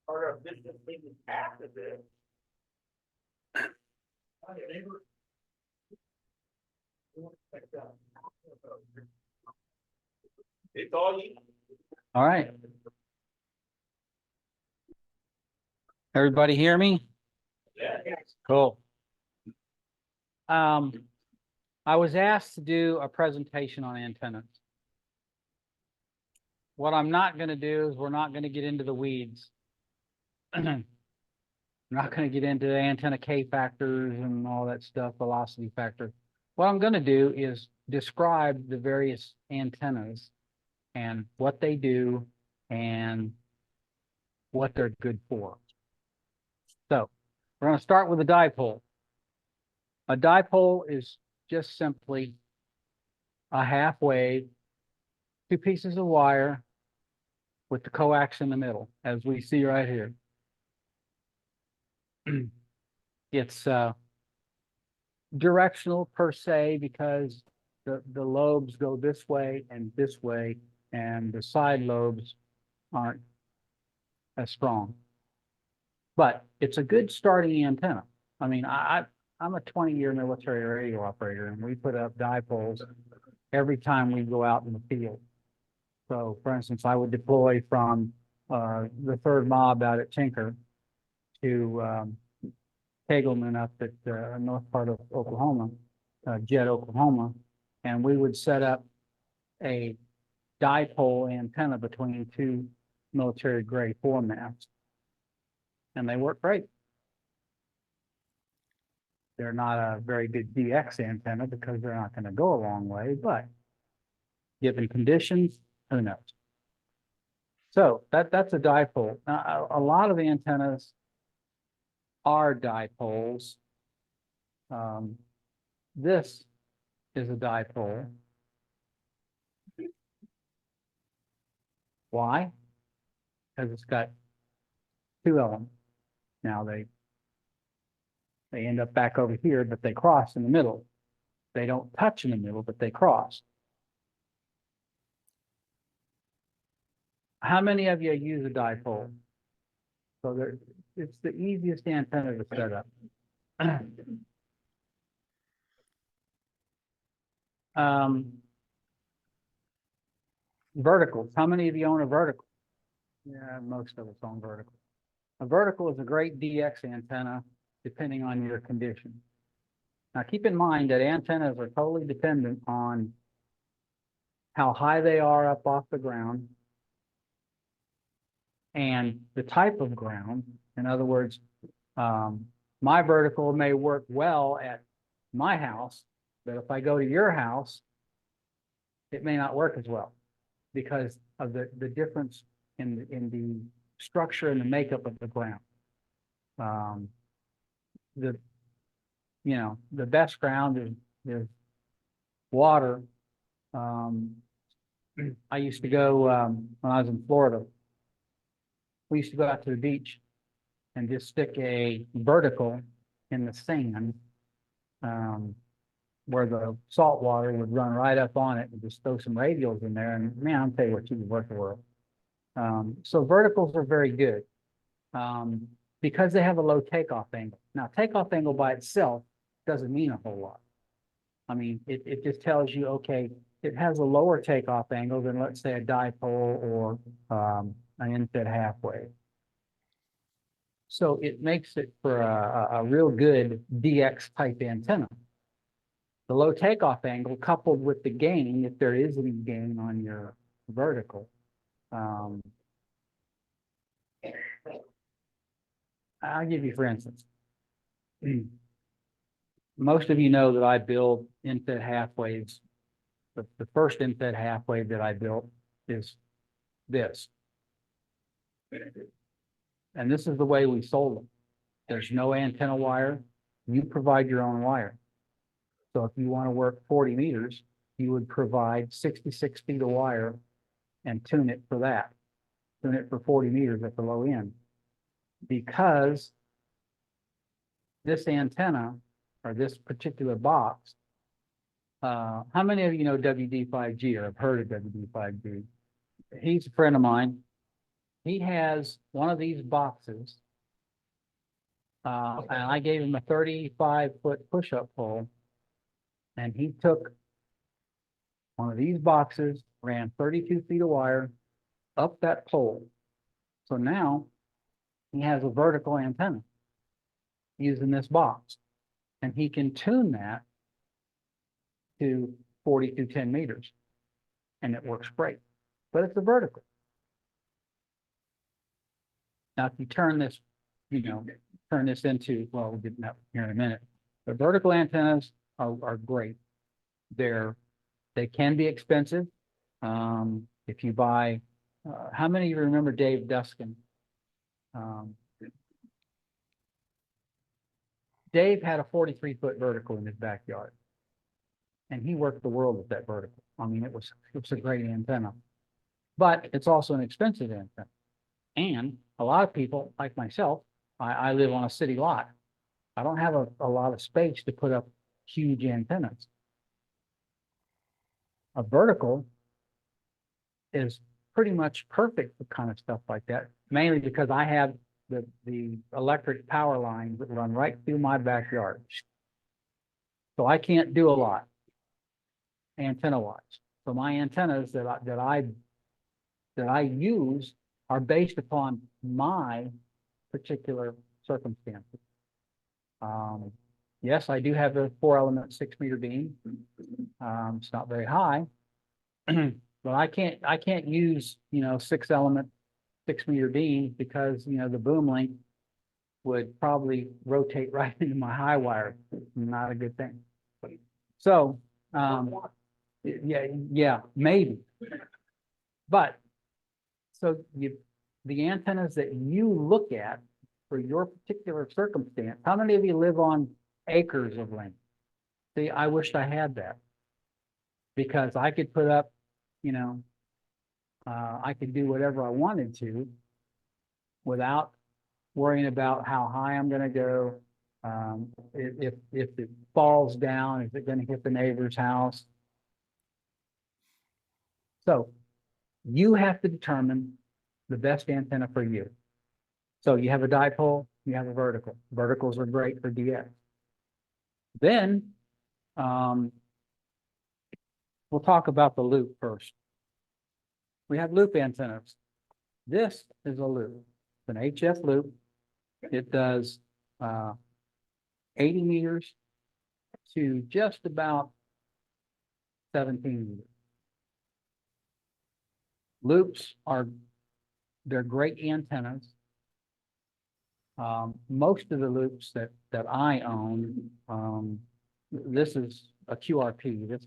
Part of this thing is half of this. It's all you. All right. Everybody hear me? Yeah. Cool. I was asked to do a presentation on antennas. What I'm not going to do is we're not going to get into the weeds. I'm not going to get into the antenna K factors and all that stuff, velocity factor. What I'm going to do is describe the various antennas and what they do and what they're good for. So we're going to start with a dipole. A dipole is just simply a half wave, two pieces of wire with the coax in the middle, as we see right here. It's directional per se because the lobes go this way, and the side lobes aren't as strong. But it's a good starting antenna. I mean, I'm a 20-year military radio operator, and we put up dipoles every time we go out in the field. So, for instance, I would deploy from the 3rd Mob out at Tinker to Kagelman up at the north part of Oklahoma, Jet, Oklahoma, and we would set up a dipole antenna between two military-grade foremats, and they work great. They're not a very good DX antenna because they're not going to go a long way, but given conditions, who knows? So that's a dipole. Now, a lot of antennas are dipoles. This is a dipole. Why? Because it's got two elements. Now they end up back over here, but they cross in the middle. They don't touch in the middle, but they cross. How many of you use a dipole? So it's the easiest antenna to set up. Verticals. How many of you own a vertical? Yeah, most of us own vertical. A vertical is a great DX antenna, depending on your condition. Now, keep in mind that antennas are totally dependent on how high they are up off the ground and the type of ground. In other words, my vertical may work well at my house, but if I go to your house, it may not work as well because of the difference in the structure and the makeup of the ground. The best ground is water. I used to go when I was in Florida. We used to go out to the beach and just stick a vertical in the sand where the salt water would run right up on it and just throw some radials in there. And man, I'll tell you what, you can work the world. So verticals are very good because they have a low takeoff angle. Now, takeoff angle by itself doesn't mean a whole lot. I mean, it just tells you, okay, it has a lower takeoff angle than, let's say, a dipole or an infed half wave. So it makes it for a real good DX type antenna. The low takeoff angle coupled with the gain, if there is any gain on your vertical, I'll give you, for instance, most of you know that I build infed half waves. The first infed half wave that I built is this. And this is the way we sold them. There's no antenna wire. You provide your own wire. So if you want to work 40 meters, you would provide 66 feet of wire and tune it for that. Tune it for 40 meters at the low end. Because this antenna, or this particular box, how many of you know WD5G or have heard of WD5G? He's a friend of mine. he has one of these boxes. And I gave him a 35-foot push-up pole. And he took one of these boxes, ran 32 feet of wire up that pole. So now he has a vertical antenna using this box. And he can tune that to 40 to 10 meters. And it works great. But it's a vertical. Now, if you turn this, turn this into, well, we'll get that here in a minute. The vertical antennas are great. They can be expensive. If you buy, how many of you remember Dave Duskin? Dave had a 43-foot vertical in his backyard. And he worked the world with that vertical. I mean, it was a great antenna. But it's also an expensive antenna. And a lot of people, like myself, I live on a city lot. I don't have a lot of space to put up huge antennas. A vertical is pretty much perfect for kind of stuff like that, mainly because I have the electric power lines that run right through my backyard. So I can't do a lot antenna-wise. So my antennas that I use are based upon my particular circumstances. Yes, I do have a 4-element 6-meter beam. It's not very high, but I can't use 6-element 6-meter beams because the boom length would probably rotate right into my high wire. Not a good thing. So yeah, maybe. But so the antennas that you look at for your particular circumstance, how many of you live on acres of land? See, I wished I had that because I could put up, I could do whatever I wanted to without worrying about how high I'm going to go. If it falls down, is it going to hit the neighbor's house? So you have to determine the best antenna for you. So you have a dipole, you have a vertical. Verticals are great for DX. Then we'll talk about the loop first. We have loop antennas. This is a loop. It's an HF loop. It does 80 meters to just about 17 meters. Loops they're great antennas. Most of the loops that I own, this is a QRP. This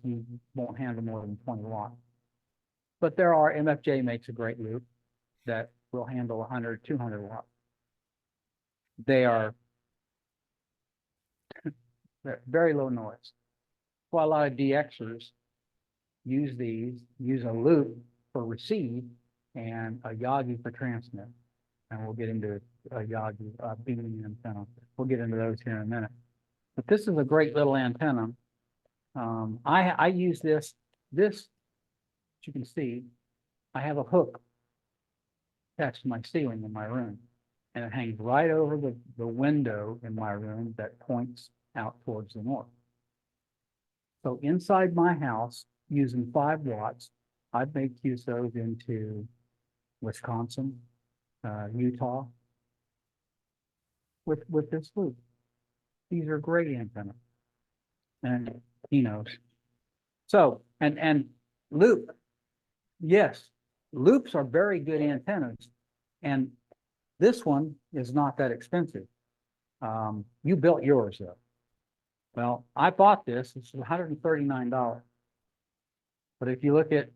won't handle more than 20 watts. But MFJ makes a great loop that will handle 100, 200 watts. They're very low noise. Well, a lot of DXers use a loop for receive and a Yagi for transmit. And we'll get into a Yagi beam antenna. We'll get into those here in a minute. But this is a great little antenna. I use this, as you can see, I have a hook attached to my ceiling in my room. And it hangs right over the window in my room that points out towards the north. So inside my house, using 5 watts, I've made QSOs into Wisconsin, Utah, with this loop. These are great antennas, and he knows. So, and loop, yes, loops are very good antennas, and this one is not that expensive. You built yours though. Well, I bought this. It's $139. But if you look at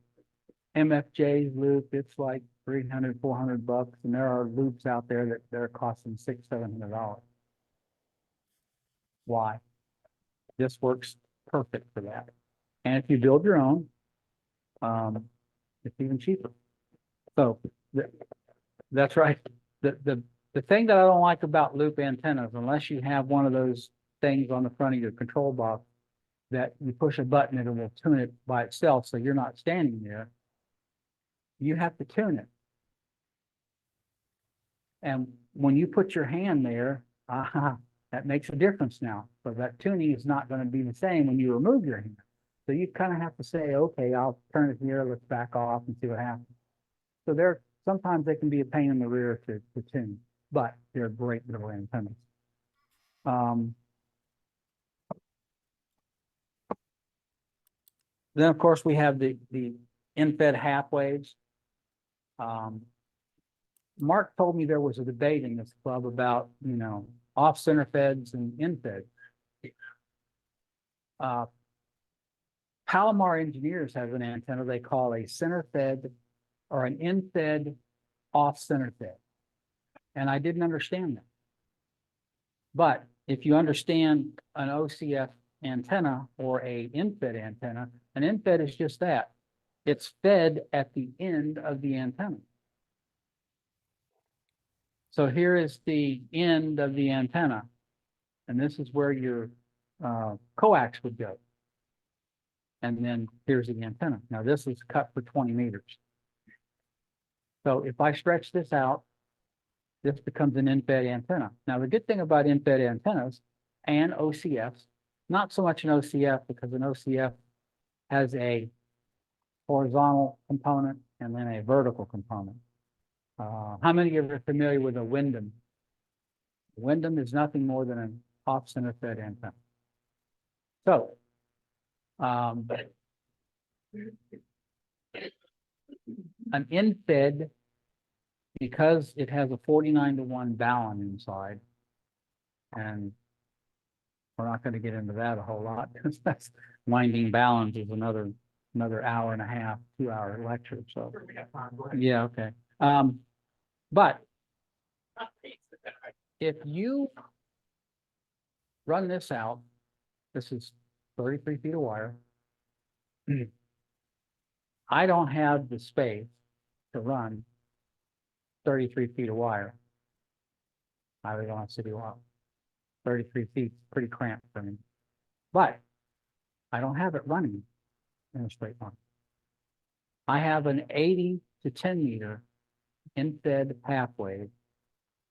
MFJ's loop, it's like 300, 400 bucks, and there are loops out there that they're costing $600, $700. Why? This works perfect for that. And if you build your own, it's even cheaper. So that's right. The thing that I don't like about loop antennas, unless you have one of those things on the front of your control box that you push a button and it will tune it by itself so you're not standing there, you have to tune it. And when you put your hand there, that makes a difference now. So that tuning is not going to be the same when you remove your hand. So you kind of have to say, okay, I'll turn it here, let's back off and see what happens. So sometimes they can be a pain in the rear to tune, but they're great little antennas. Then of course we have the in-fed half waves. Mark told me there was a debate in this club about, off center feds and in-fed. Palomar Engineers has an antenna they call a center fed or an in-fed off center fed. And I didn't understand that. But if you understand an OCF antenna or a in-fed antenna, an in-fed is just that. It's fed at the end of the antenna. So here is the end of the antenna. And this is where your coax would go. And then here's the antenna. Now this is cut for 20 meters. So if I stretch this out, this becomes an in-fed antenna. Now the good thing about in-fed antennas and OCFs, not so much an OCF because an OCF has a horizontal component and then a vertical component. How many of you are familiar with a Wyndham? Wyndham is nothing more than an off-center fed antenna. So, an in-fed, because it has a 49-to-1 balun inside, and we're not going to get into that a whole lot because that's winding baluns is another hour and a half, 2-hour lecture. So yeah, okay. But if you run this out, this is 33 feet of wire. I don't have the space to run 33 feet of wire. I live on a city lot. 33 feet is pretty cramped for me. But I don't have it running in a straight line. I have an 80 to 10 meter in-fed half wave,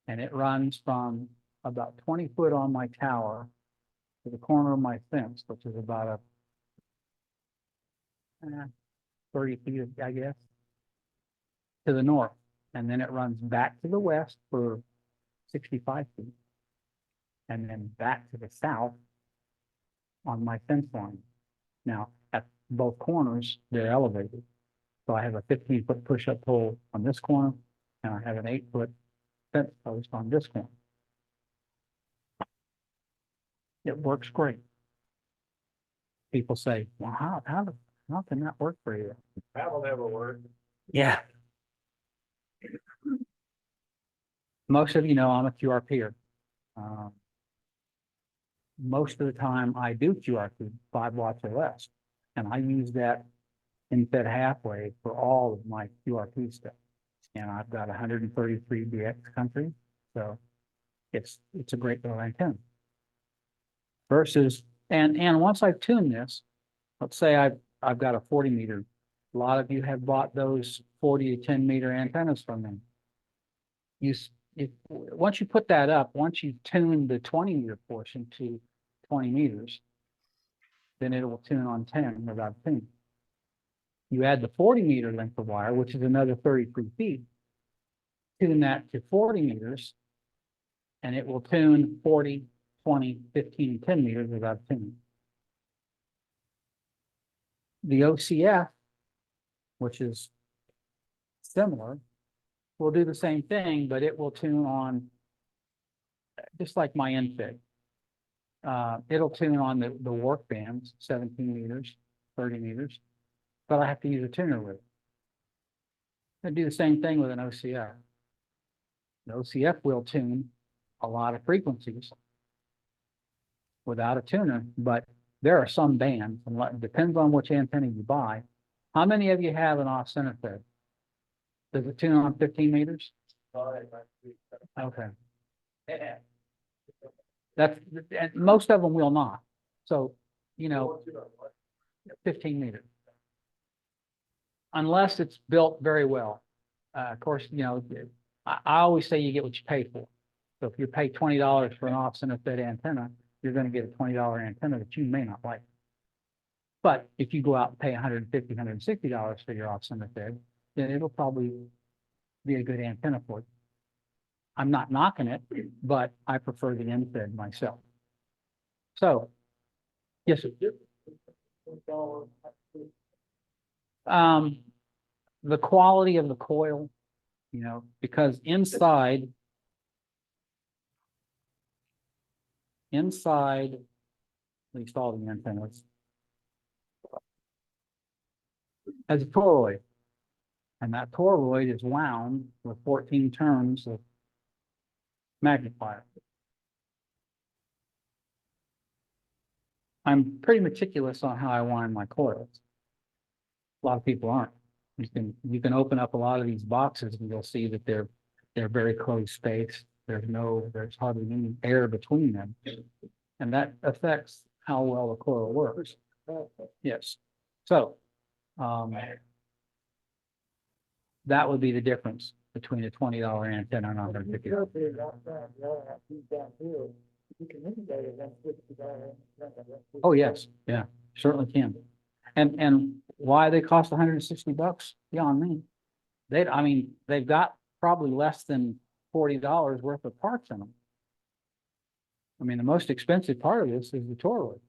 and it runs from about 20 foot on my tower to the corner of my fence, which is about 30 feet, I guess, to the north. And then it runs back to the west for 65 feet. And then back to the south on my fence line. Now, at both corners, they're elevated. So I have a 15-foot push-up pole on this corner, and I have an 8-foot fence post on this corner. It works great. People say, well, how can that work for you? That'll never work. Yeah. Most of you know I'm a QRPer. Most of the time I do QRP 5 watts or less, and I use that in-fed half wave for all of my QRP stuff. And I've got 133 DX country, so it's a great little antenna. Versus, and once I've tuned this, let's say I've got a 40 meter. A lot of you have bought those 40 to 10 meter antennas from them. Once you put that up, once you tune the 20 meter portion to 20 meters, then it will tune on 10 without tuning. You add the 40 meter length of wire, which is another 33 feet, tune that to 40 meters, and it will tune 40, 20, 15, 10 meters without tuning. The OCF, which is similar, will do the same thing, but it will tune on, just like my in-fed. It'll tune on the work bands, 17 meters, 30 meters, but I have to use a tuner with it. I do the same thing with an OCF. The OCF will tune a lot of frequencies without a tuner, but there are some bands, and it depends on which antenna you buy. How many of you have an off-center fed? Does it tune on 15 meters? Okay. And most of them will not. So, 15 meters. Unless it's built very well. Of course, I always say you get what you pay for. So if you pay $20 for an off-center fed antenna, you're gonna get a $20 antenna that you may not like. But if you go out and pay $150, $160 for your off-center fed, then it'll probably be a good antenna for you. I'm not knocking it, but I prefer the end-fed myself. So, yes, sir. The quality of the coil, you know, because inside, at least all the antennas, has a toroid. And that toroid is wound with 14 turns of magnifier. I'm pretty meticulous on how I wind my coils. A lot of people aren't. You can open up a lot of these boxes and you'll see that they're very close spaced. There's hardly any air between them. And that affects how well the coil works. Yes. So that would be the difference between a $20 antenna and $150. Oh, yes, yeah, certainly can. And why they cost $160 beyond me? I mean, they've got probably less than $40 worth of parts in them. I mean, the most expensive part of this is the toroid.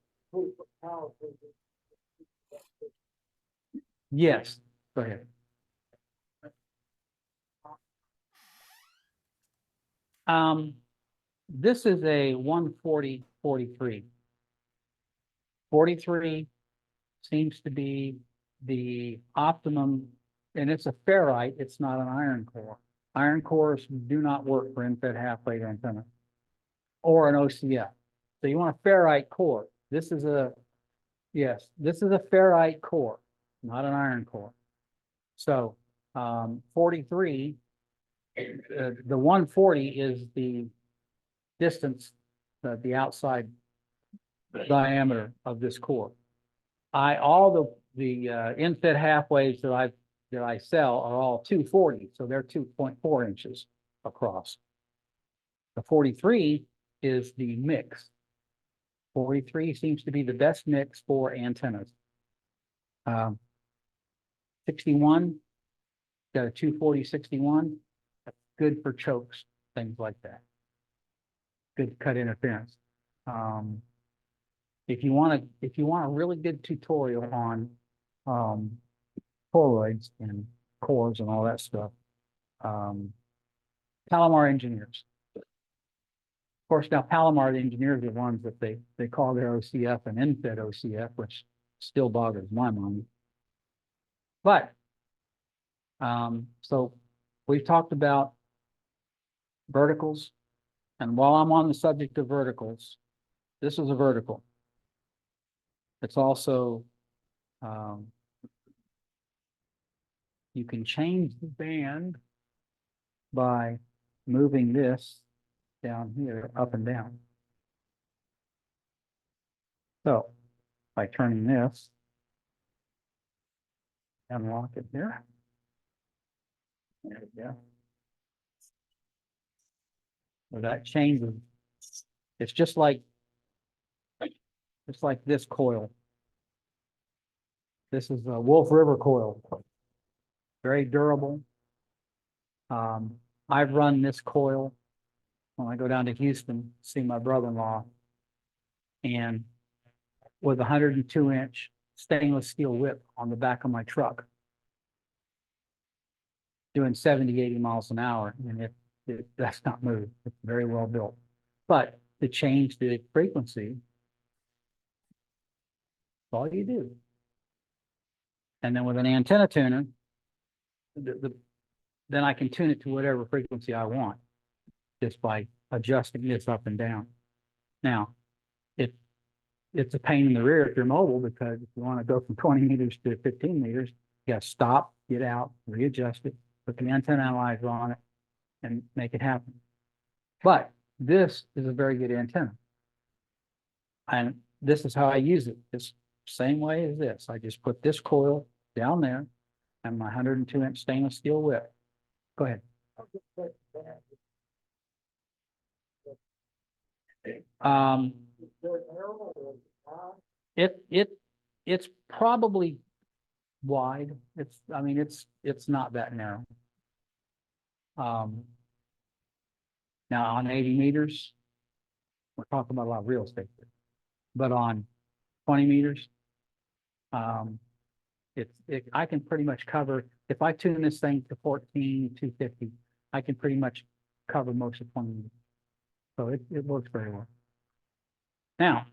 Yes, go ahead. This is a 140/43. 43 seems to be the optimum, and it's a ferrite, it's not an iron core. Iron cores do not work for end-fed half-wave antenna or an OCF. So you want a ferrite core. This is a ferrite core, not an iron core. So 43, the 140 is the distance, the outside diameter of this core. All the end-fed half-waves that I sell are all 240, so they're 2.4 inches across. The 43 is the mix. 43 seems to be the best mix for antennas. 61, got a 240/61. That's good for chokes, things like that. Good cut interference. If you want a really good tutorial on toroids and cores and all that stuff, Palomar engineers. Of course, now Palomar engineers are the ones that they call their OCF an end-fed OCF, which still boggles my mind. But so we've talked about verticals, and while I'm on the subject of verticals, this is a vertical. It's also you can change the band by moving this down here up and down. So by turning this, unlock it here. There we go. Well, that changes. It's just like this coil. This is a Wolf River coil. Very durable. I've run this coil when I go down to Houston, see my brother-in-law, and with a 102-inch stainless steel whip on the back of my truck, doing 70, 80 miles an hour, and that's not moved. It's very well built. But to change the frequency, that's all you do. And then with an antenna tuner, then I can tune it to whatever frequency I want just by adjusting this up and down. Now, it's a pain in the rear if you're mobile, because if you want to go from 20 meters to 15 meters, you got to stop, get out, readjust it, put the antenna analyzer on it, and make it happen. But this is a very good antenna. And this is how I use it. This same way as this. I just put this coil down there and my 102-inch stainless steel whip. Go ahead. Um, it's probably wide. I mean, it's not that narrow. Now on 80 meters, we're talking about a lot of real estate, but on 20 meters, I can pretty much cover, if I tune this thing to 14,250, I can pretty much cover most of 20 meters. So it works very well. Now,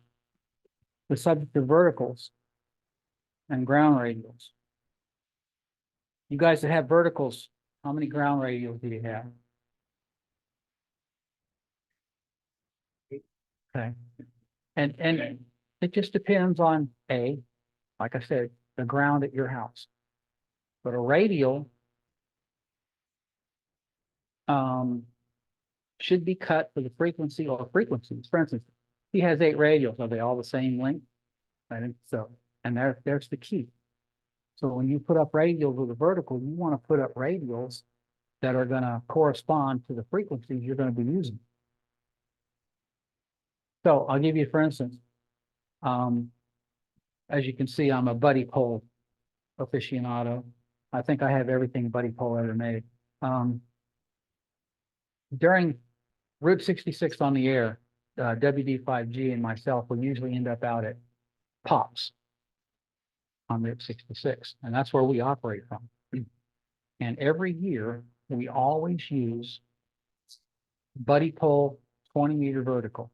the subject of verticals and ground radials. You guys that have verticals, how many ground radials do you have? Okay. And it just depends on like I said, the ground at your house. But a radial should be cut for the frequency or frequencies. For instance, he has 8 radials. Are they all the same length? I think so. And there's the key. So when you put up radials with a vertical, you want to put up radials that are going to correspond to the frequencies you're going to be using. So I'll give you, for instance, as you can see, I'm a buddy pole aficionado. I think I have everything buddy pole ever made. During Route 66 on the air, WD5G and myself will usually end up out at Pops on Route 66, and that's where we operate from. And every year, we always use buddy pole 20-meter vertical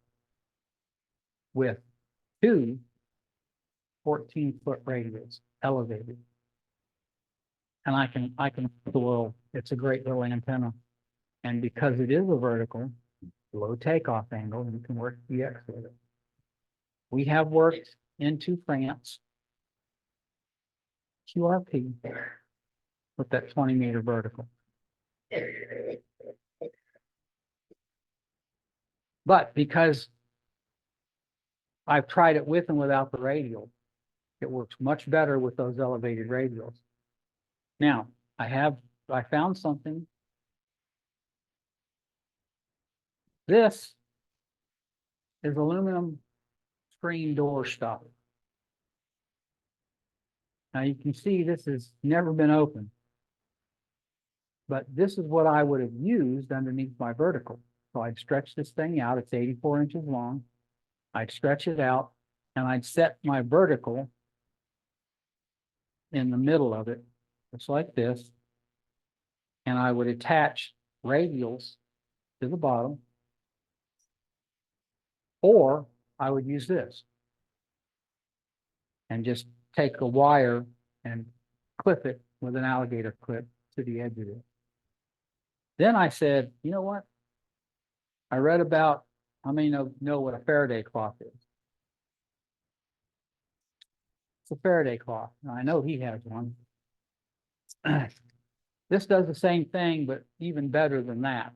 with 2 14-foot radials elevated. And I can well, it's a great little antenna. And because it is a vertical, low takeoff angle, you can work DX with it. We have worked into France, QRP, with that 20-meter vertical. But because I've tried it with and without the radial, it works much better with those elevated radials. Now, I found something. This is aluminum screen door stuff. Now you can see this has never been opened, but this is what I would have used underneath my vertical. So I'd stretch this thing out. It's 84 inches long. I'd stretch it out and I'd set my vertical in the middle of it, just like this. And I would attach radials to the bottom, or I would use this and just take a wire and clip it with an alligator clip to the edge of it. Then I said, you know what? I read about, how many know what a Faraday cloth is? It's a Faraday cloth. Now, I know he has one. This does the same thing, but even better than that.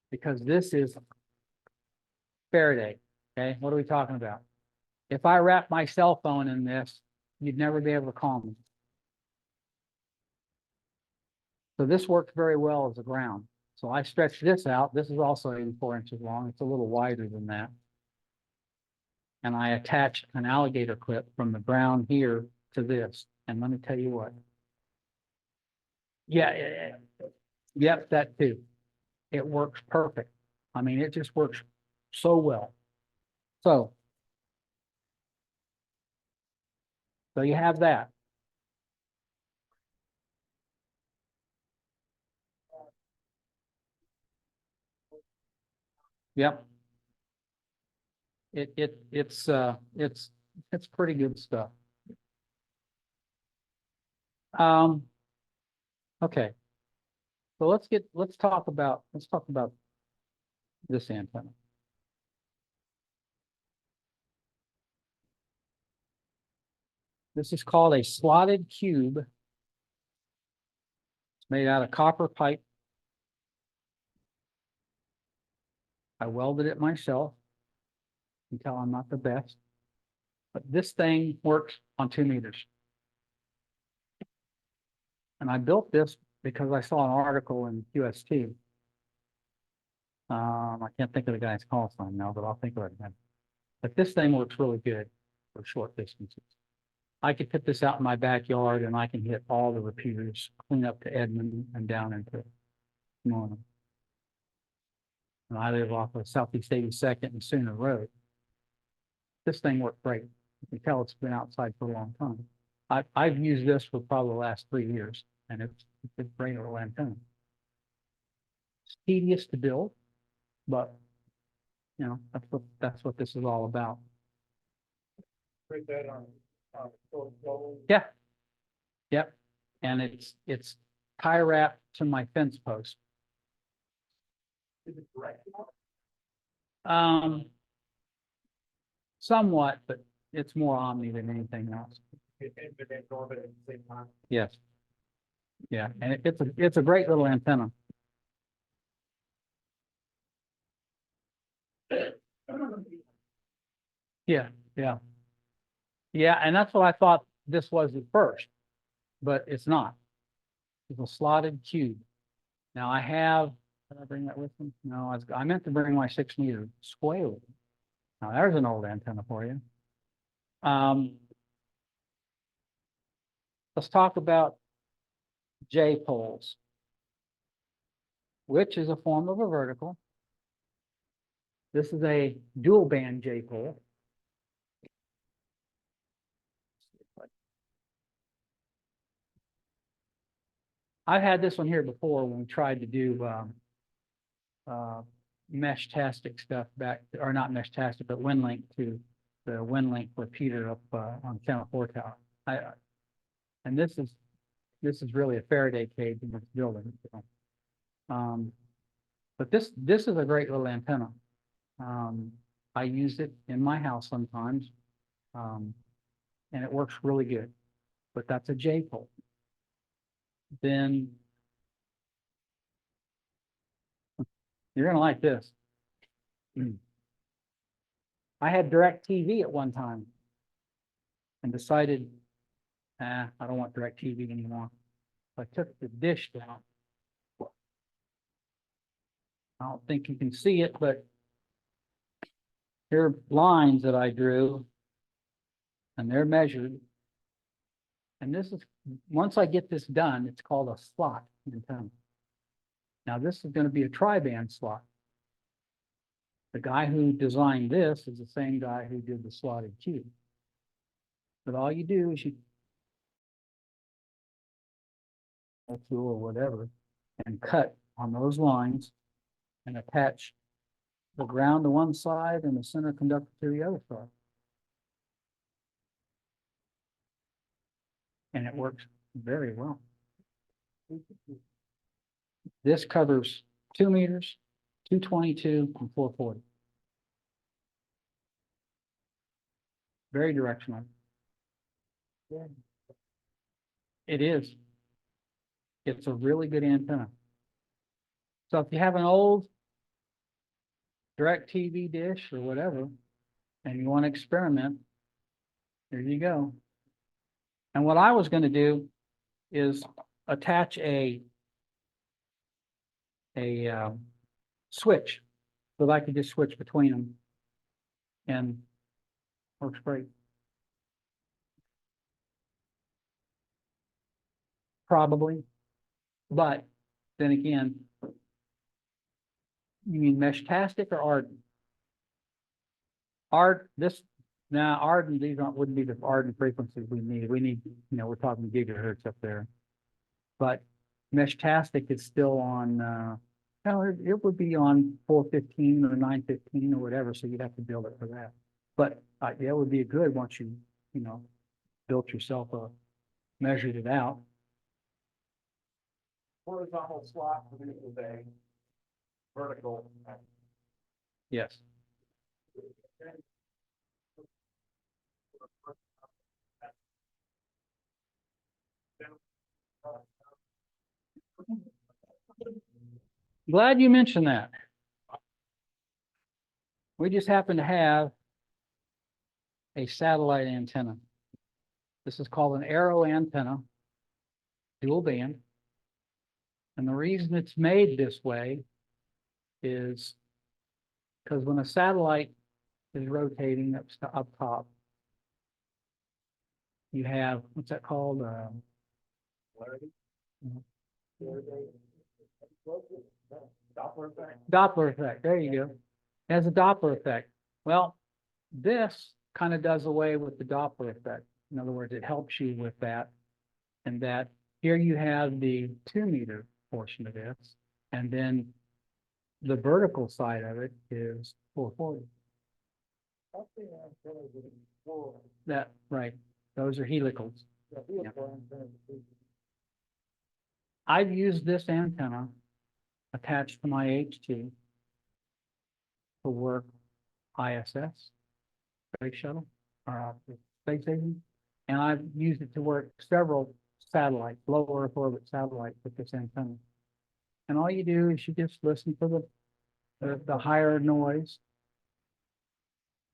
Because this is Faraday. Okay, what are we talking about? If I wrap my cell phone in this, you'd never be able to call me. So this works very well as a ground. So I stretched this out. This is also 84 inches long. It's a little wider than that. And I attached an alligator clip from the ground here to this. And let me tell you what. Yeah. Yep, that too. It works perfect. I mean, it just works so well. So you have that. Yep. It's pretty good stuff. Okay. So let's talk about this antenna. This is called a slotted cube. It's made out of copper pipe. I welded it myself. You can tell I'm not the best. But this thing works on 2 meters. And I built this because I saw an article in QST. I can't think of the guy's call sign now, but I'll think of it then. But this thing works really good for short distances. I could put this out in my backyard and I can hit all the repeaters, clean up to Edmond and down into Norman. And I live off of Southeast 82nd and Sooner Road. This thing worked great. You can tell it's been outside for a long time. I've used this for probably the last 3 years, and it's a great little antenna. It's tedious to build, but you know, that's what this is all about. Put that on, gold. Yeah. Yep. And it's tie wrapped to my fence post. Is it direct? Somewhat, but it's more omni than anything else. And then orbit at the same time. Yes. Yeah, and it's a great little antenna. Yeah, yeah. Yeah, and that's what I thought this was at first, but it's not. It's a slotted cube. Now I have, did I bring that with me? No, I meant to bring my 6-meter square with me. Now there's an old antenna for you. Let's talk about J-poles, which is a form of a vertical. This is a dual band J-pole. I've had this one here before when we tried to do mesh-tastic stuff back, or not mesh-tastic, but WinLink to the WinLink repeater up on Channel 4 tower. And this is really a Faraday cage in this building. So. But this is a great little antenna. I use it in my house sometimes, and it works really good. But that's a J-pole. Then you're gonna like this. I had DirecTV at one time and decided, I don't want DirecTV anymore. I took the dish down. I don't think you can see it, but here are lines that I drew, and they're measured. And this is, once I get this done, it's called a slot antenna. Now this is going to be a tri-band slot. The guy who designed this is the same guy who did the slotted cube. But all you do is you tool or whatever and cut on those lines and attach the ground to one side and the center conductor to the other side. And it works very well. This covers 2 meters, 222, and 440. Very directional. It is. It's a really good antenna. So if you have an old DirecTV dish or whatever, and you want to experiment, there you go. And what I was going to do is attach a switch so that I could just switch between them, and works great. Probably, but then again, you mean mesh-tastic or Arden? Arden, these wouldn't be the Arden frequencies we need. We need, you know, we're talking gigahertz up there. But mesh-tastic is still on, it would be on 415 or 915 or whatever, so you'd have to build it for that. But yeah, it would be good once you know, built yourself measured it out. Horizontal slot produces a vertical. Yes. Glad you mentioned that. We just happen to have a satellite antenna. This is called an arrow antenna, dual band. And the reason it's made this way is because when a satellite is rotating up top, you have, what's that called? Polarity. Mhm. Doppler effect. Doppler effect. There you go. It has a Doppler effect. Well, this kind of does away with the Doppler effect. In other words, it helps you with that. And that here you have the 2-meter portion of this, and then the vertical side of it is 440. That, right. Those are helicals. I've used this antenna attached to my HT to work ISS, space shuttle, or space station, and I've used it to work several satellites, low Earth orbit satellites with this antenna. And all you do is you just listen for the higher noise,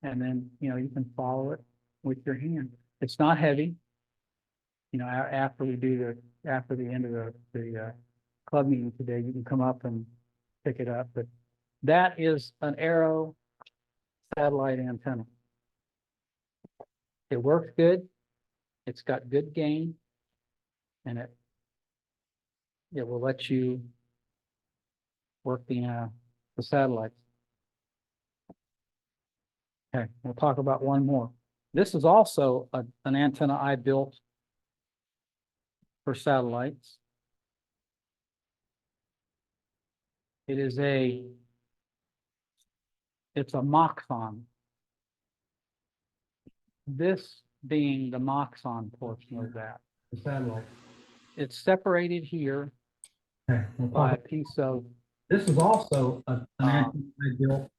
and then you can follow it with your hand. It's not heavy. After the end of the club meeting today, you can come up and pick it up. But that is an Arrow satellite antenna. It works good. It's got good gain, and it will let you work the satellites. Okay, we'll talk about one more. This is also an antenna I built for satellites. It's a Moxon. This being the Moxon portion of that. The satellite. It's separated here by a piece of. This is also an antenna I built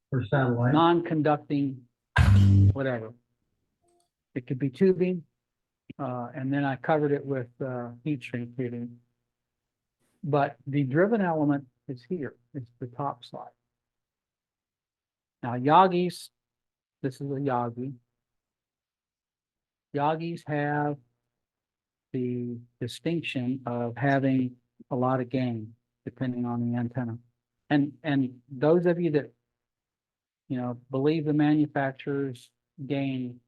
for satellite. Non-conducting, whatever. It could be tubing, and then I covered it with heat shrink tubing. But the driven element is here. It's the top side. Now Yagis, this is a Yagi. Yagis have the distinction of having a lot of gain depending on the antenna. And those of you that believe the manufacturer's gain,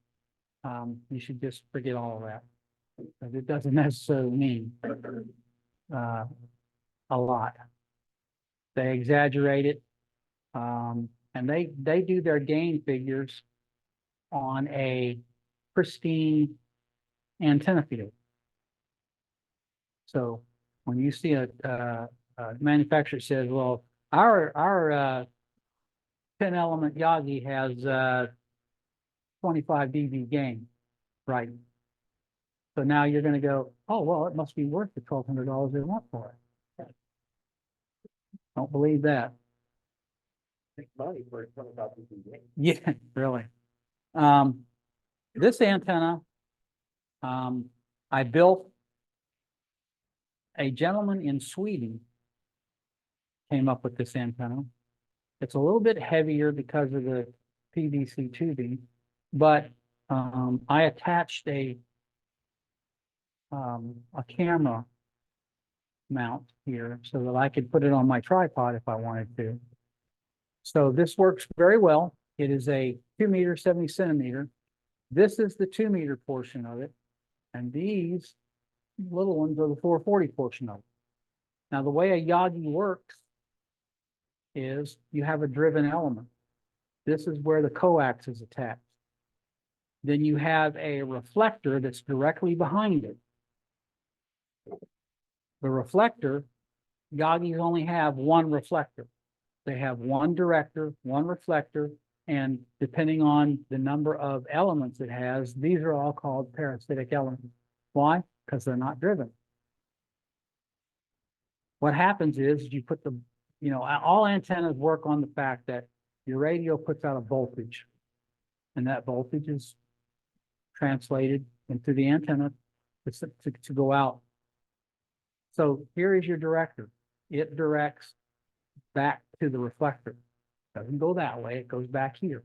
you should just forget all of that, because it doesn't necessarily mean a lot. They exaggerate it, and they do their gain figures on a pristine antenna field. So when you see a manufacturer says, well, our 10-element Yagi has 25 dB gain, right? So now you're going to go, oh, well, it must be worth the $1,200 they want for it. Don't believe that. Make money for a 25 dB. Yeah, really. This antenna, I built. A gentleman in Sweden came up with this antenna. It's a little bit heavier because of the PVC tubing, but I attached a camera mount here so that I could put it on my tripod if I wanted to. So this works very well. It is a 2-meter, 70 centimeter. This is the 2-meter portion of it, and these little ones are the 440 portion of it. Now, the way a Yagi works is you have a driven element. This is where the coax is attached. Then you have a reflector that's directly behind it. The reflector, Yagis only have one reflector. They have one director, one reflector, and depending on the number of elements it has, these are all called parasitic elements. Why? Because they're not driven. What happens is you put all antennas work on the fact that your radio puts out a voltage, and that voltage is translated into the antenna to go out. So here is your director. It directs back to the reflector. Doesn't go that way, it goes back here.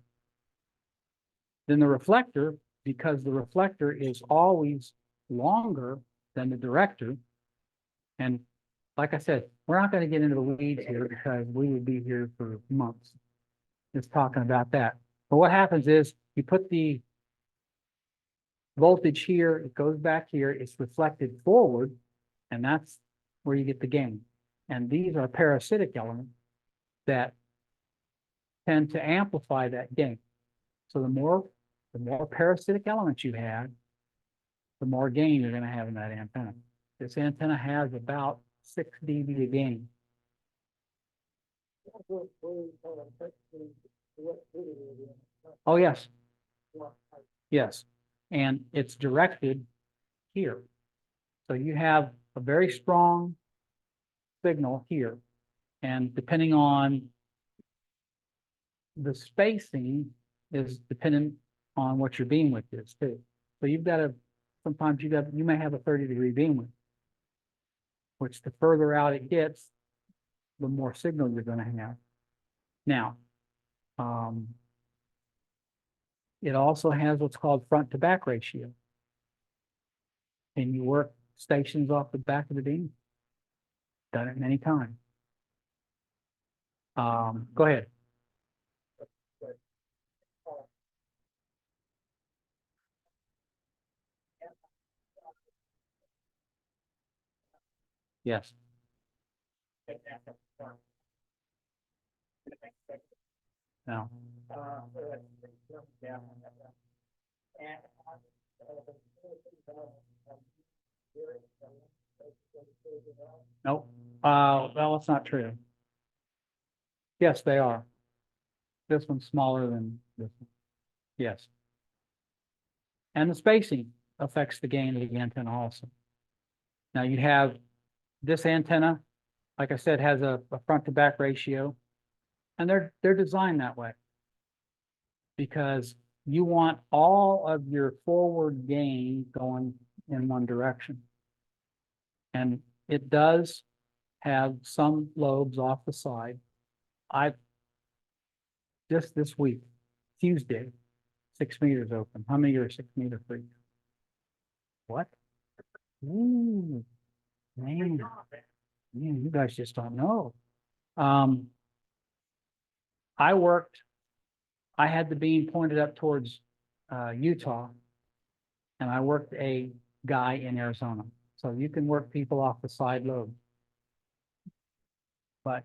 Then the reflector, because the reflector is always longer than the director, And like I said, we're not gonna get into the weeds here because we would be here for months just talking about that. But what happens is you put the voltage here, it goes back here, it's reflected forward, and that's where you get the gain. And these are parasitic elements that tend to amplify that gain. So the more parasitic elements you have, the more gain you're going to have in that antenna. This antenna has about 6 dB of gain. Oh, yes. Yes. And it's directed here. So you have a very strong signal here. And depending on the spacing is dependent on what your beam width is too. So you've got to, sometimes you may have a 30-degree beam width, which the further out it gets, the more signal you're going to have. Now, it also has what's called front to back ratio. And you work stations off the back of the beam. Done it many times. Go ahead. Yes. No. Nope. Well, it's not true. Yes, they are. This one's smaller than this one. Yes. And the spacing affects the gain of the antenna also. Now you have this antenna, like I said, has a front to back ratio, and they're designed that way because you want all of your forward gain going in one direction. And it does have some lobes off the side. I've just this week, Tuesday, 6 meters open. How many are 6 meter free? What? Ooh, man, you guys just don't know. I had the beam pointed up towards Utah, and I worked a guy in Arizona. So you can work people off the side lobe, but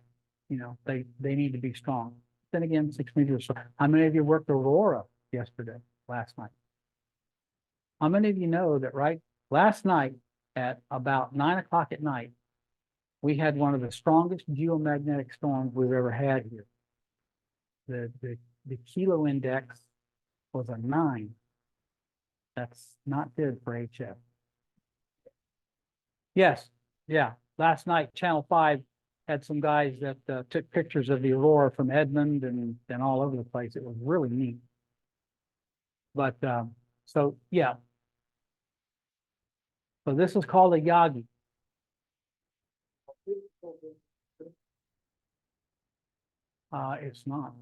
you know they need to be strong. Then again, 6 meters. How many of you worked Aurora last night? How many of you know that last night at about 9 o'clock at night, we had one of the strongest geomagnetic storms we've ever had here. The kilo index was a 9. That's not good for HF. Yes, yeah. Last night, Channel 5 had some guys that took pictures of the aurora from Edmond and all over the place. It was really neat. But so yeah. So this is called a Yagi. It's not.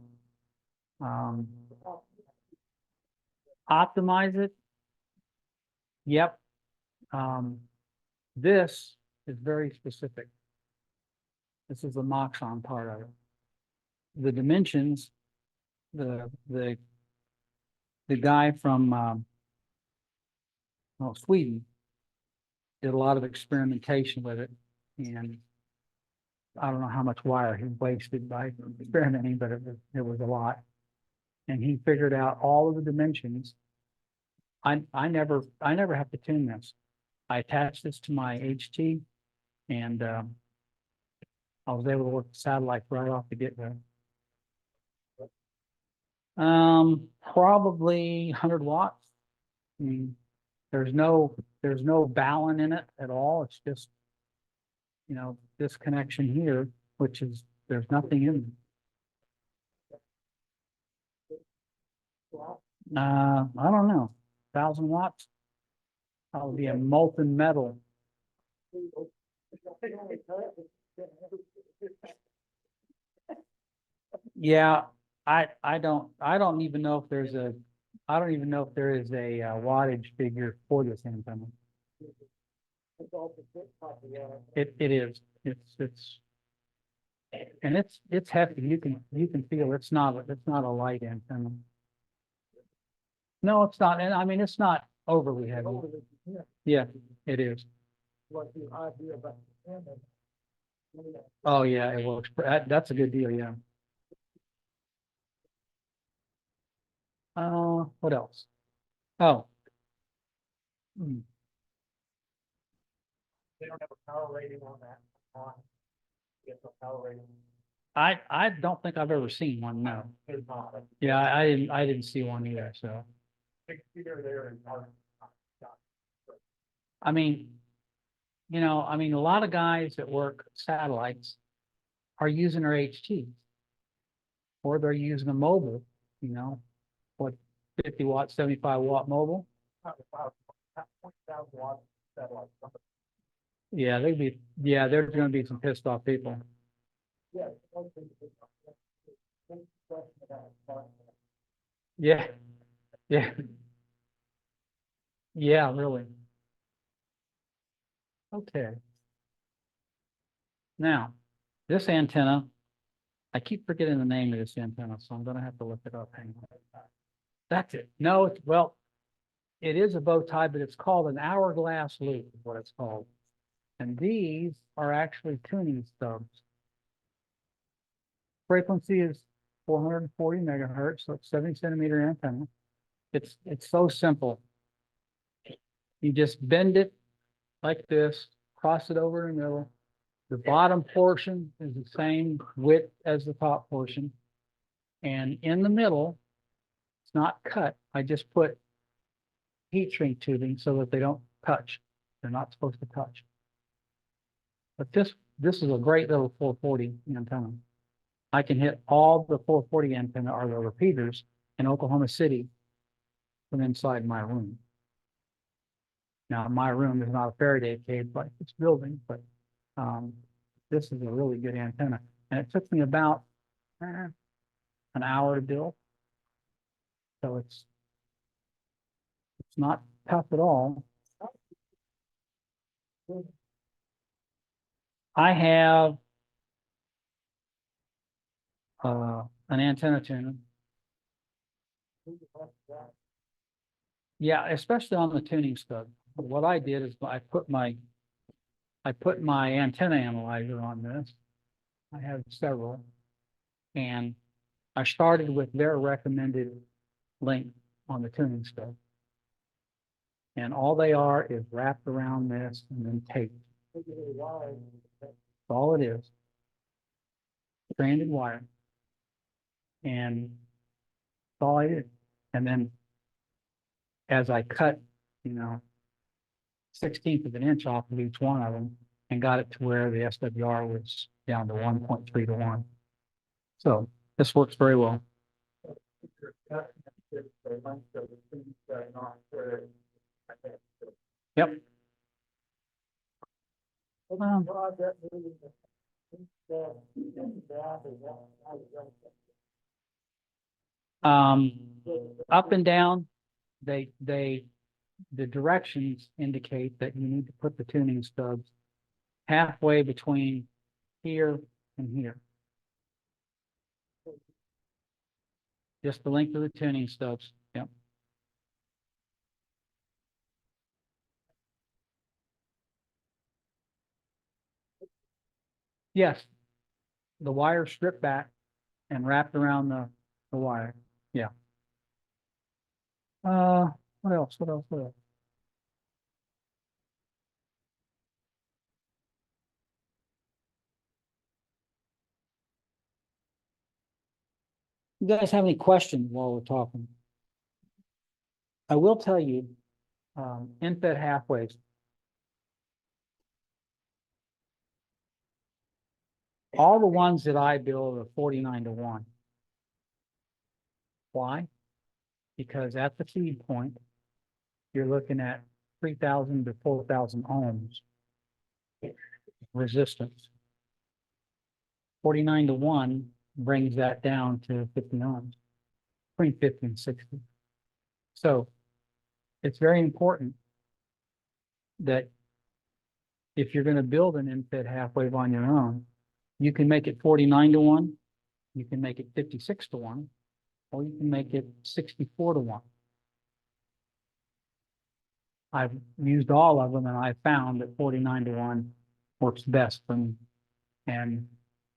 Optimize it. Yep. This is very specific. This is the Moxon part of it. The dimensions, the guy from Sweden did a lot of experimentation with it, and I don't know how much wire he wasted by experimenting, but it was a lot. And he figured out all of the dimensions. I never have to tune this. I attached this to my HT, and I was able to work the satellite right off the get-go. Probably 100 watts. I mean, there's no balun in it at all. It's just, you know, this connection here, which is, there's nothing in it. I don't know, 1,000 watts. That would be a molten metal. Yeah, I don't even know if there's a, I don't even know if there is a wattage figure for this antenna. It is, and it's hefty. You can feel it's not a light antenna. No, it's not. And I mean, it's not overly heavy. Yeah, it is. Oh, yeah, it works. That's a good deal. Yeah. What else? Oh. Hmm. They don't have a power rating on that. Get no power rating. I don't think I've ever seen one. No. There's not. Yeah, I didn't see one either. So, There and are. I mean, a lot of guys that work satellites are using their HT, or they're using a mobile, what, 50 watt, 75 watt mobile. 20,000 watts satellite. Yeah, there's gonna be some pissed off people. Yeah. Yeah, yeah. Yeah, really. Okay. Now, this antenna, I keep forgetting the name of this antenna, so I'm gonna have to look it up. Hang on. That's it. No, well, it is a bow tie, but it's called an hourglass loop, is what it's called. And these are actually tuning stubs. Frequency is 440 megahertz, so it's 70 centimeter antenna. It's so simple. You just bend it like this, cross it over in the middle. The bottom portion is the same width as the top portion. And in the middle, it's not cut. I just put heat shrink tubing so that they don't touch. They're not supposed to touch. But this is a great little 440 antenna. I can hit all the 440 antenna or the repeaters in Oklahoma City from inside my room. Now, my room is not a Faraday cage like this building, but this is a really good antenna. And it took me about an hour to build. So it's not tough at all. I have an antenna tuner. Yeah, especially on the tuning stud. What I did is I put my antenna analyzer on this. I have several, and I started with their recommended length on the tuning stud. And all they are is wrapped around this and then taped. That's all it is. Stranded wire. And that's all I did. And then as I cut, 1/16 of an inch off of each one of them and got it to where the SWR was down to 1.3 to 1. So this works very well. Yep. Up and down, the directions indicate that you need to put the tuning stubs halfway between here and here. Just the length of the tuning stubs. Yep. Yes. The wire stripped back and wrapped around the wire. Yeah. What else? What else? What else? You guys have any questions while we're talking? I will tell you, in-fed halfways. All the ones that I build are 49 to 1. Why? Because at the feed point, you're looking at 3,000 to 4,000 ohms resistance. 49 to 1 brings that down to 50 ohms, between 50 and 60. So it's very important that if you're gonna build an in-fed half wave on your own, you can make it 49-1, you can make it 56-1, or you can make it 64-1. I've used all of them and I found that 49-1 works best for me. And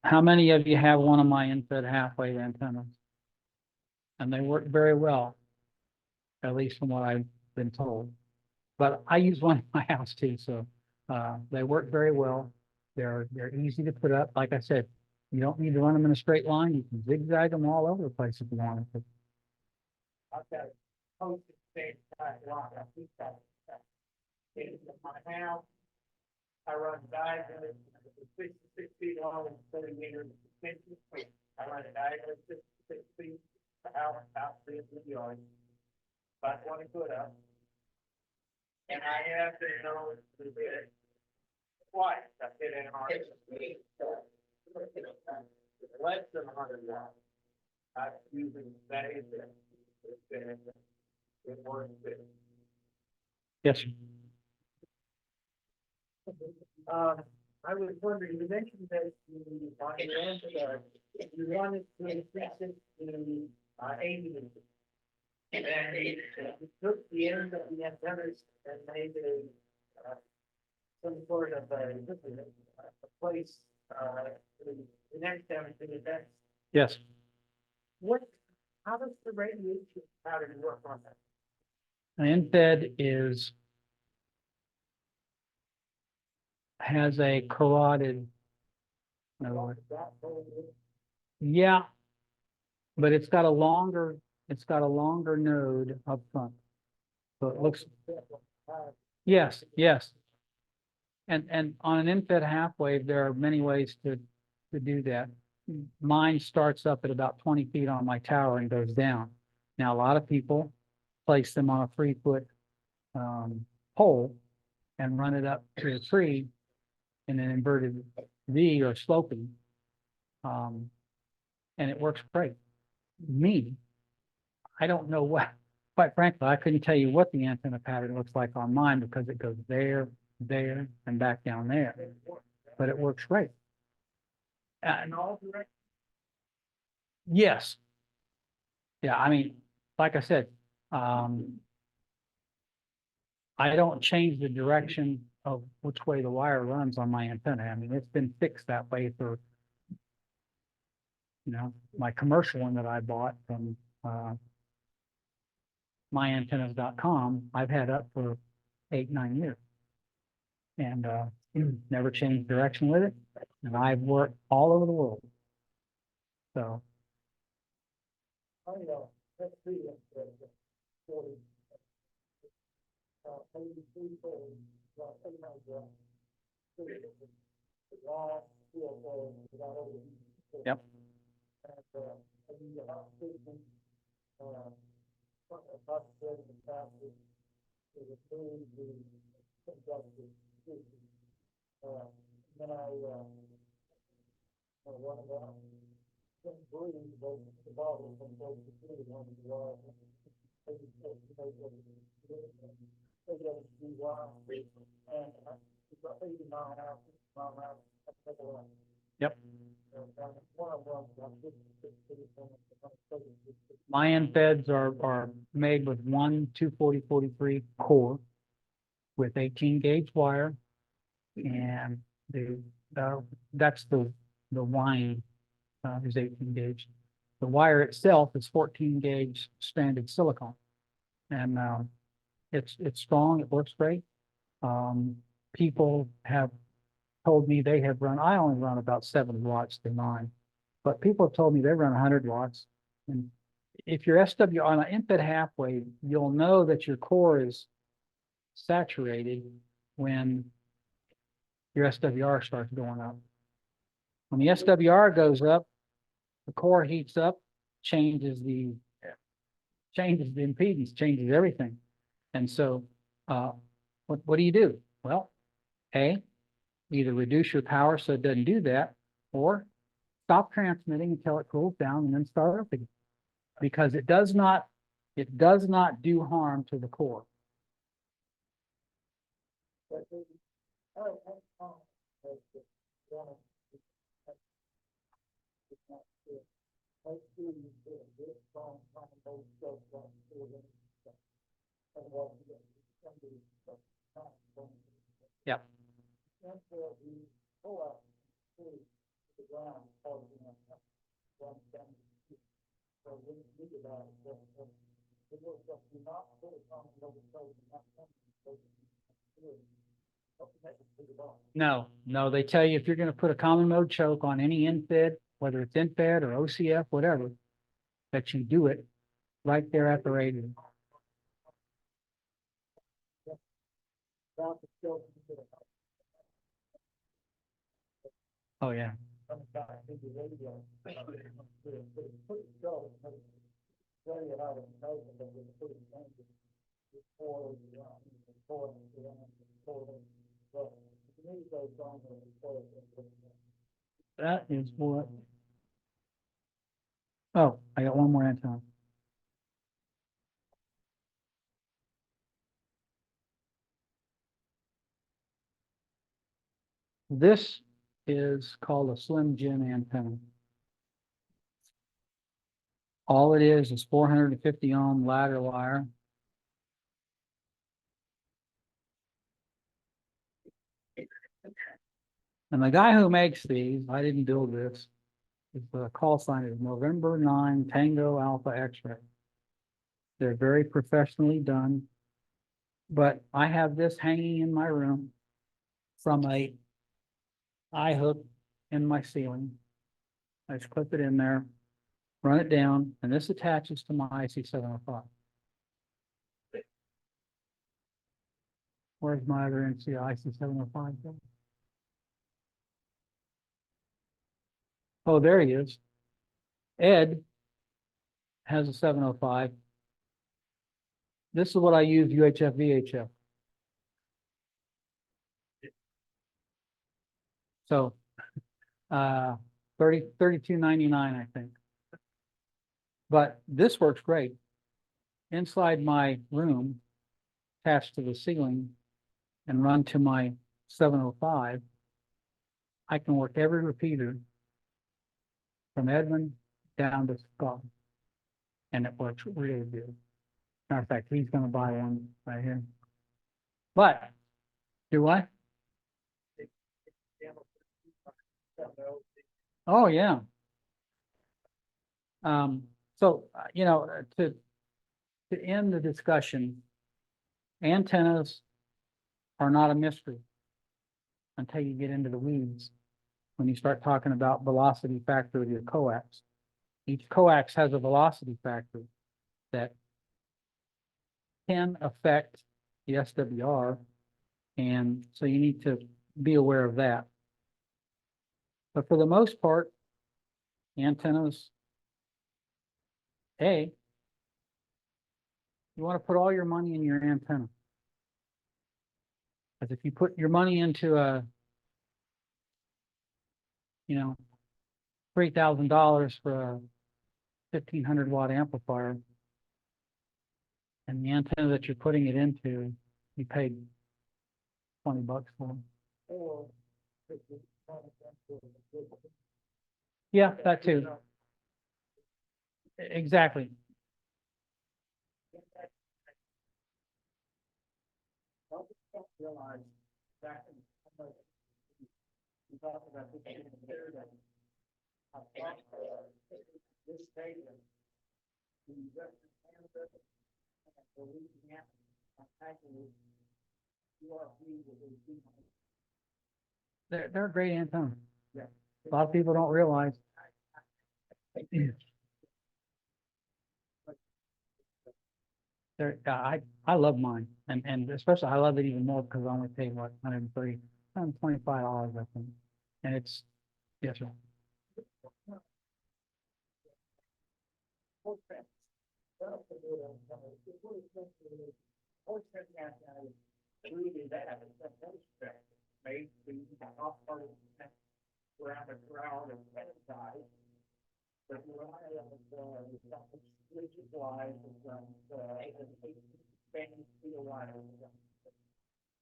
how many of you have one of my in-fed half wave antennas? And they work very well, at least from what I've been told. But I use one in my house too, so they work very well. They're easy to put up. Like I said, you don't need to run them in a straight line. You can zigzag them all over the place if you want to. I've got a posted same type lot, I think that. In my house, I run diagonally, 66 feet long and 30 meters extension. I run a diagonally 66 feet, the house, in the yard. About 20 foot up. And I have to know to do it twice. I did it on less than 100 watts. I'm using that is it. It works. Yes, sir. I was wondering, you mentioned that you, on your end, you wanted to increase it to 80 meters. And you took the end of the antennas and made a some sort of a place to connect them to the vents. Yes. How does the radiation pattern work on that? An in-fed has a carotid. Yeah, but it's got a longer node up front. So it looks, yes. And on an in-fed half wave, there are many ways to do that. Mine starts up at about 20 feet on my tower and goes down. Now, a lot of people place them on a 3-foot pole and run it up to a tree in an inverted V or sloping. And it works great. Me, I don't know what, quite frankly, I couldn't tell you what the antenna pattern looks like on mine because it goes there, and back down there. But it works great. And all direct? Yes. Yeah, I mean, like I said, I don't change the direction of which way the wire runs on my antenna. I mean, it's been fixed that way for, my commercial one that I bought from myantennas.com, I've had up for 8-9 years. And never changed direction with it. And I've worked all over the world. So. Let's see. Yep. Then I couldn't breathe, but the bottle from close to food on the wall. And it's about 80 miles out. Yep. My in-feds are made with one 240/43 core with 18 gauge wire, and that's the wind is 18 gauge. The wire itself is 14 gauge stranded silicone, and it's strong. It works great. People have told me they have run. I only run about 7 watts to mine, but people have told me they run 100 watts. And if you're SW on an in-fed half wave, you'll know that your core is saturated when your SWR starts going up. When the SWR goes up, the core heats up, changes the impedance, changes everything. And so what do you do? Well, either reduce your power so it doesn't do that, or stop transmitting until it cools down and then start up again. Because it does not do harm to the core. Yep. No, no, they tell you if you're gonna put a common mode choke on any infed, whether it's infed or OCF, whatever, that you do it right there at the radiator. Oh, yeah. That is what. Oh, I got one more antenna. This is called a Slim Jim antenna. All it is 450 ohm ladder wire. And the guy who makes these, I didn't build this, the call sign is November 9 Tango Alpha X-ray. They're very professionally done, but I have this hanging in my room from a eye hook in my ceiling. I just clip it in there, run it down, and this attaches to my IC705. Where's my other NCI IC705? Oh, there he is. Ed has a 705. This is what I use UHF, VHF. So 32.99, I think. But this works great. Inside my room, attached to the ceiling and run to my 705, I can work every repeater from Edmund down to Scott. And it works really good. Matter of fact, he's gonna buy one right here. But do what? Oh, yeah. You know, to end the discussion, antennas are not a mystery until you get into the weeds. When you start talking about velocity factor of your coax, each coax has a velocity factor that can affect the SWR, and so you need to be aware of that. But for the most part, antennas, you want to put all your money in your antenna. Because if you put your money into a, $3,000 for a 1,500 watt amplifier, and the antenna that you're putting it into, you paid $20 for them. Yeah, that too. Exactly. They're a great antenna. A lot of people don't realize. I love mine, and especially I love it even more because I only pay what $125, I think, and it's yes, sir.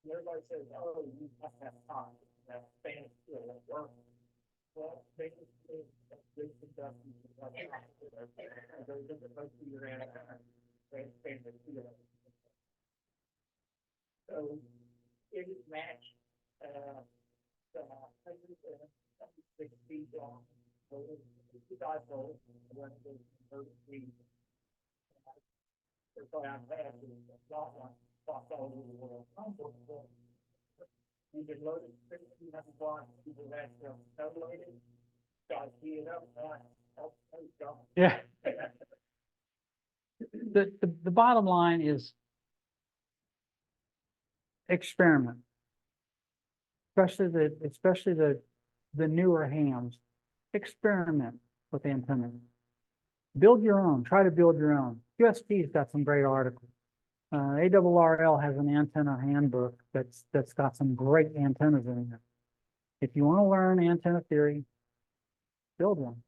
Everybody says, oh, you must have time. 6 feet long. So it's a dipole, and then it's 30 feet. That's why I'm asking, it's not one, cross all over the world. You can load it 1,600 watts, you can actually double it, guys, heat it up, Yeah. The bottom line is experiment. Especially the newer hams. Experiment with antennas. Build your own, try to build your own. QST's got some great articles. ARRL has an antenna handbook that's got some great antennas in it. If you want to learn antenna theory, build one.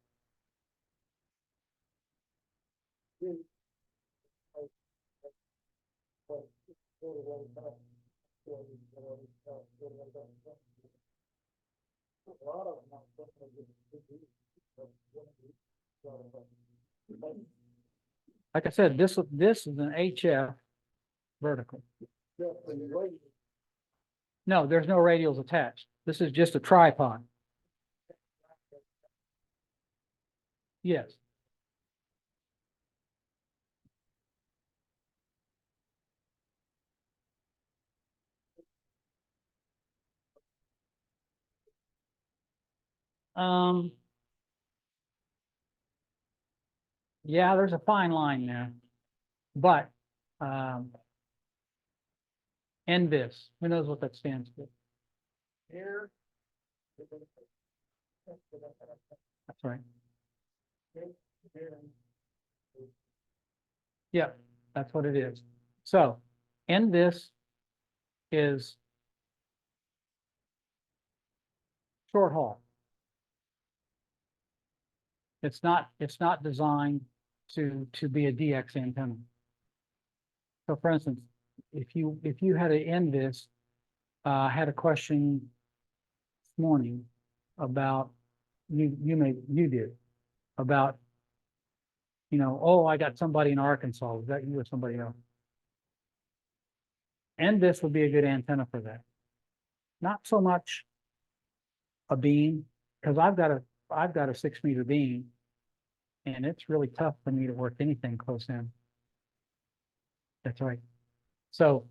Like I said, this is an HF vertical. No, there's no radials attached. This is just a tripod. Yes. Yeah, there's a fine line there, but, NBIS, who knows what that stands for? Here. That's right. Yeah, that's what it is. So, NBIS is short haul. It's not designed to be a DX antenna. So for instance, if you had to end this, had a question this morning about you did about, oh, I got somebody in Arkansas. Was that you or somebody else? And this would be a good antenna for that. Not so much a beam, because I've got a 6 meter beam, and it's really tough for me to work anything close in. That's right. So,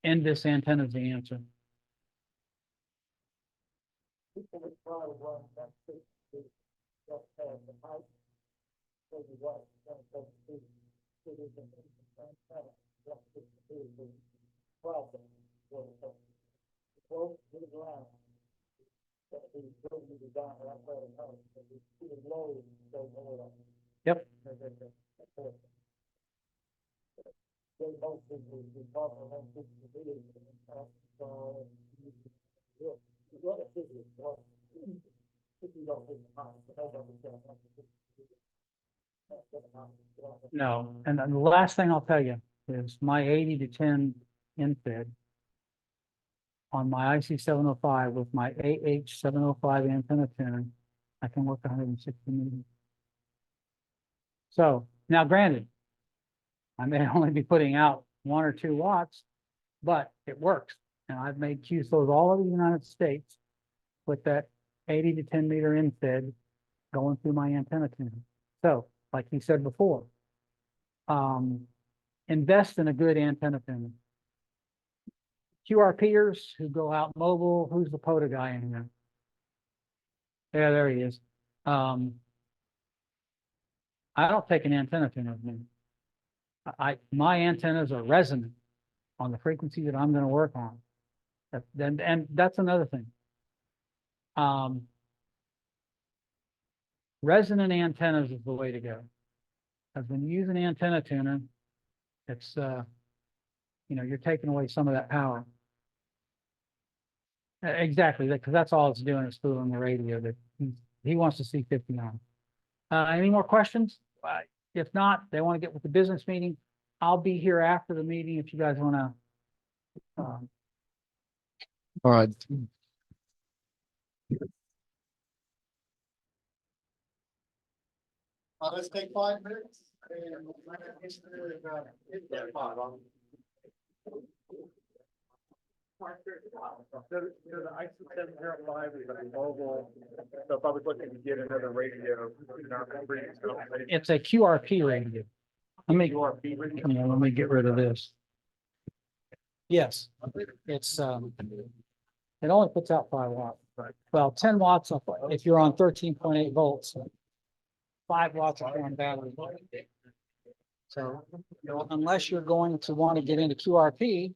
and this antenna is the answer. People would probably run that 6 feet, just the height. So you want, feet. So there's an antenna, just 6 feet, is 12 feet. Close to the ground. That is building the down right there in the house, so you see the load go over. Yep. They both would be talking about 6 feet, so you got to figure it out. If you don't think the house, nobody's gonna have to fix it. No, and then the last thing I'll tell you is my 80 to 10 infed on my IC 705 with my AH 705 antenna tuner, I can work 160 meters. So now granted, I may only be putting out 1 or 2 watts, but it works. And I've made QSOs all over the United States with that 80 to 10 meter infed going through my antenna tuner. So like you said before, invest in a good antenna tuner. QRPers who go out mobile, who's the POTA guy in here? Yeah, there he is. I don't take an antenna tuner with me. My antennas are resonant on the frequency that I'm going to work on. And that's another thing. Resonant antennas is the way to go. Because when you use an antenna tuner, it's you're taking away some of that power. Exactly, because that's all it's doing is fooling the radio that he wants to see 50 on. Any more questions? If not, they want to get with the business meeting. I'll be here after the meeting if you guys want to. All right. Let's take 5 minutes. The IC705 is a mobile, so if I was looking to get another radio, in our previous conversation, It's a QRP radio. Let me, yeah, let me get rid of this. Yes, it's, it only puts out 5 watts. Well, 10 watts if you're on 13.8 volts. 5 watts if you're on battery. So unless you're going to want to get into QRP,